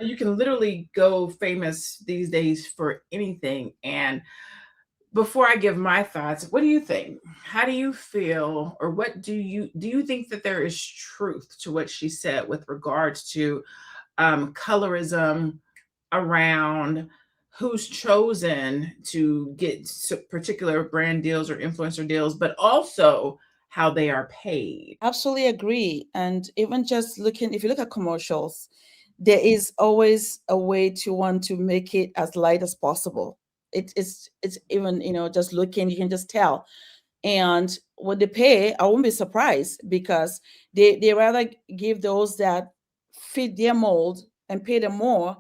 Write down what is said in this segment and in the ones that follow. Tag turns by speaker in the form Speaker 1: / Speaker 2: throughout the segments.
Speaker 1: You can literally go famous these days for anything. And before I give my thoughts, what do you think? How do you feel, or what do you think that there is truth to what she said with regards to colorism around who's chosen to get particular brand deals or influencer deals, but also how they are paid?
Speaker 2: Absolutely agree. And even just looking, if you look at commercials, there is always a way to want to make it as light as possible. It's even, just looking, you can just tell. And what they pay, I won't be surprised, because they rather give those that fit their mold and pay them more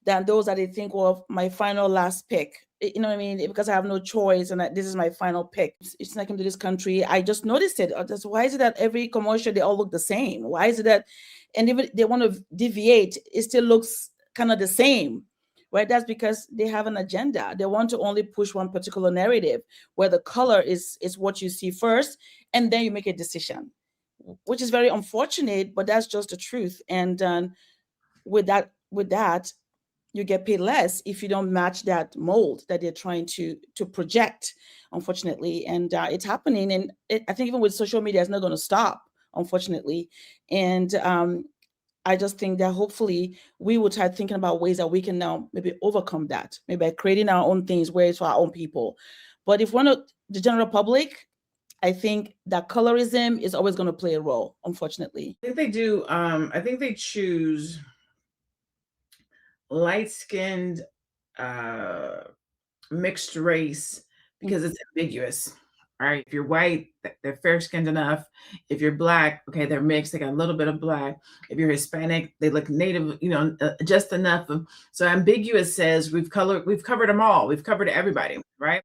Speaker 2: than those that they think, well, my final last pick. You know what I mean? Because I have no choice, and this is my final pick. It's like into this country. I just noticed it. Why is it that every commercial they all look the same? Why is it that, and even they want to deviate, it still looks kind of the same, right? That's because they have an agenda. They want to only push one particular narrative, where the color is what you see first, and then you make a decision, which is very unfortunate, but that's just the truth. And with that, you get paid less if you don't match that mold that they're trying to project, unfortunately. And it's happening, and I think even with social media, it's not going to stop, unfortunately. And I just think that hopefully we will try thinking about ways that we can now maybe overcome that, maybe by creating our own things where it's for our own people. But if we're not the general public, I think that colorism is always going to play a role, unfortunately.
Speaker 1: I think they do. I think they choose light skinned, uh, mixed race because it's ambiguous. Right? If you're white, they're fair skinned enough. If you're black, okay, they're mixed. They got a little bit of black. If you're Hispanic, they look native, just enough. So ambiguous says we've covered them all. We've covered everybody, right?